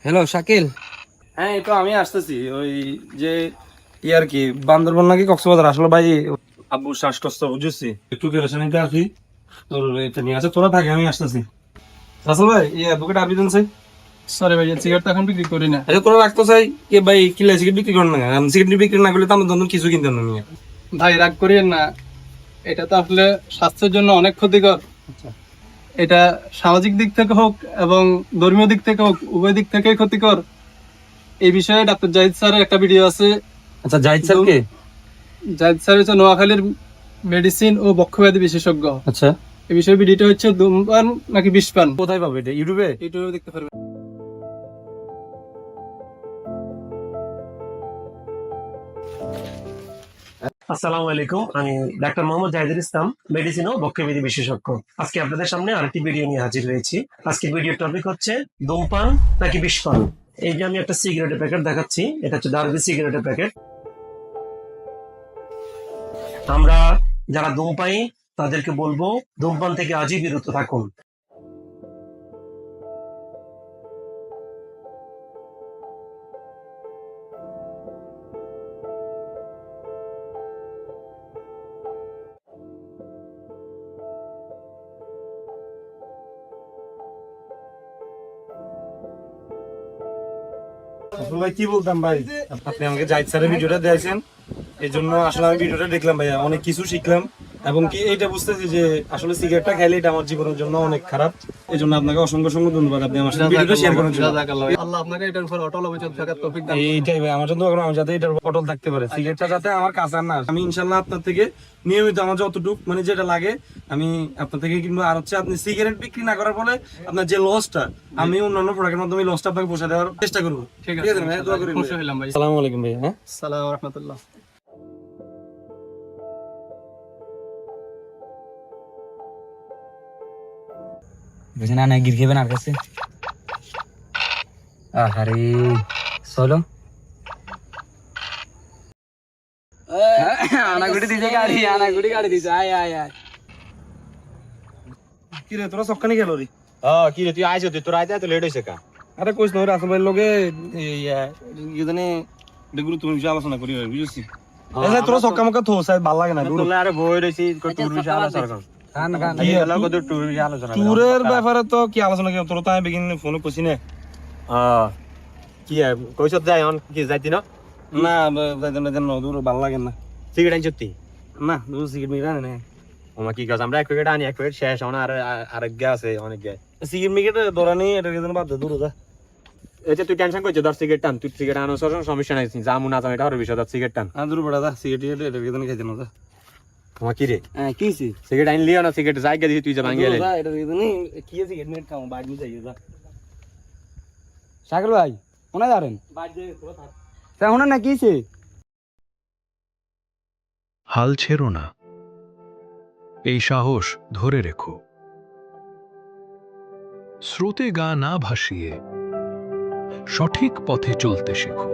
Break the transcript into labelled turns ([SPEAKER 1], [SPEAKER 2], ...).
[SPEAKER 1] Hello Shakil.
[SPEAKER 2] হ্যাঁ, এই তো আমি আসতেছি ওই যে আর কি বান্দরবন নাকি কক্সবাজার আসলে ভাই। আব্বু শ্বাসকষ্ট বুঝেছি, একটু পেরেশানিতে আছি। তোর এটা নিয়ে আছে, তোরা থাকে, আমি আসতেছি। রাসেল ভাই, অ্যাডভোকেট আবেদন চাই।
[SPEAKER 3] সরি ভাই, সিগারেট তো এখন বিক্রি করি না।
[SPEAKER 2] আচ্ছা, তোরা রাখতো চাই কে ভাই, কিলা সিগারেট বিক্রি করেন না? সিগারেট বিক্রি না করলে তো আমরা নতুন কিছু কিনতাম না নিয়ে।
[SPEAKER 3] ভাই রাগ করিয়েন না, এটা তো আসলে স্বাস্থ্যের জন্য অনেক ক্ষতিকর। এটা সামাজিক দিক থেকে হোক এবং ধর্মীয় দিক থেকে হোক, উভয় দিক থেকেই ক্ষতিকর। এই বিষয়ে ডাক্তার জাহিদ স্যারের একটা ভিডিও আছে।
[SPEAKER 2] আচ্ছা, জাহিদ স্যার কে?
[SPEAKER 3] জাহিদ স্যার হচ্ছে নোয়াখালীর মেডিসিন ও বক্ষব্যাধি বিশেষজ্ঞ।
[SPEAKER 2] আচ্ছা,
[SPEAKER 3] এই বিষয়ে ভিডিওটা হচ্ছে ধূমপান নাকি বিষপান।
[SPEAKER 2] কোথায় পাবে এটা? ইউটিউবে?
[SPEAKER 3] ইউটিউবে দেখতে পারবেন।
[SPEAKER 4] আসসালামু আলাইকুম, আমি ডাক্তার মোহাম্মদ জাহিদুল ইসলাম, মেডিসিন ও বক্ষব্যাধি বিশেষজ্ঞ। আজকে আপনাদের সামনে আরেকটি ভিডিও নিয়ে হাজির হয়েছি। আজকে ভিডিওর টপিক হচ্ছে ধূমপান নাকি বিষপান। এই যে আমি একটা সিগারেটের প্যাকেট দেখাচ্ছি, এটা হচ্ছে দারুদি সিগারেটের প্যাকেট। আমরা যারা ধূমপায়ী তাদেরকে বলবো ধূমপান থেকে আজই বিরত থাকুন।
[SPEAKER 2] আসলে ভাই কি বলতাম ভাই, আপনি আমাকে জাহিদ স্যারের ভিডিওটা দিয়েছেন, এই জন্য আসলে আমি ভিডিওটা দেখলাম ভাইয়া, অনেক কিছু শিখলাম। এবং কি এইটা বুঝতেছি যে আসলে সিগারেটটা খাইলে এটা আমার জীবনের জন্য অনেক খারাপ। এই জন্য আপনাকে অসংখ্য অসংখ্য ধন্যবাদ, আপনি আমার সাথে ভিডিওটা শেয়ার করার জন্য।
[SPEAKER 3] আল্লাহ আপনাকে এটার উপর অটল অবিচল থাকার তৌফিক দান।
[SPEAKER 2] এইটাই ভাই, আমার জন্য আমি যাতে এটার অটল থাকতে পারে, সিগারেটটা যাতে আমার কাছে আর না। আমি ইনশাল্লাহ আপনার থেকে নিয়মিত আমার যতটুকু মানে যেটা লাগে আমি আপনার থেকে কিনবো। আর হচ্ছে আপনি সিগারেট বিক্রি না করার ফলে আপনার যে লসটা, আমি অন্যান্য প্রোডাক্টের মাধ্যমে লসটা আপনাকে পোষা দেওয়ার চেষ্টা করবো।
[SPEAKER 3] ঠিক আছে
[SPEAKER 2] ভাই, দোয়া করি।
[SPEAKER 3] খুশি হইলাম ভাই।
[SPEAKER 2] আসসালামু আলাইকুম ভাই। হ্যাঁ,
[SPEAKER 3] আসসালামু আলাইকুম রাহমাতুল্লাহ।
[SPEAKER 1] বুঝে না না গির খেবেন আর কাছে। আহারে চলো আনাগুড়ি দিছে গাড়ি, আনাগুড়ি গাড়ি দিছে। আয় আয় আয়।
[SPEAKER 2] কি রে তোরা সবখানে গেল রে?
[SPEAKER 5] কি রে তুই আইছো, তুই তোর আইতে এত লেট হইছে কা?
[SPEAKER 2] আরে কইস না, রাসেল ভাইয়ের লগে জানি বেগুলো তুমি বিষয়ে আলোচনা করি বুঝছি। তোরা সক্কা মক্কা থো সাই ভাল লাগে না।
[SPEAKER 5] তোলে আরে বই রইছি টুর বিষয়ে আলোচনা কর।
[SPEAKER 1] কান কান
[SPEAKER 5] এই হলো কত টুর বিষয়ে আলোচনা কর।
[SPEAKER 2] ট্যুরের ব্যাপারে তো কি আলোচনা কি, তোরা তো আমি বেগিন ফোনে কইছি না।
[SPEAKER 5] কি কইছত যাই অন কি যাইতি না?
[SPEAKER 2] না যাইতাম না, জানো দূর ভাল লাগে না।
[SPEAKER 5] সিগারেট আনছতি?
[SPEAKER 2] না দূর সিগারেট মিরা না।
[SPEAKER 5] ওমা কি কাজ, আমরা এক প্যাকেট আনি, এক প্যাকেট শেষ হন, আর আরেক গে আছে অনেক গে।
[SPEAKER 2] সিগারেট মিকেট ধরানি এটা জন্য বাদ দে, দূর যা।
[SPEAKER 5] এই যে তুই টেনশন করছিস, ধর সিগারেট টান, তুই সিগারেট আনো সর, সমস্যা নাই, জামু না জাম এটা হওয়ার বিষয়, ধর সিগারেট টান।
[SPEAKER 2] দূর বড়া যা, সিগারেট এটা জন্য খাইতে না যা।
[SPEAKER 5] ওমা কি রে
[SPEAKER 2] হ্যাঁ কিছি
[SPEAKER 5] সিগারেট আনলিও না, সিগারেট জায়গা দিছি তুই যা ভাঙিয়ে
[SPEAKER 2] যা, এটা জন্য কি সিগারেট মিট খাও বাইরে যাই যা।
[SPEAKER 1] শাকিল ভাই ওনা যাবেন
[SPEAKER 2] বাইরে যাই তোরা থাক।
[SPEAKER 1] তা ওনা না কিছে?
[SPEAKER 6] হাল ছেড়ো না, এই সাহস ধরে রেখো। স্রোতে গা না ভাসিয়ে সঠিক পথে চলতে শেখো।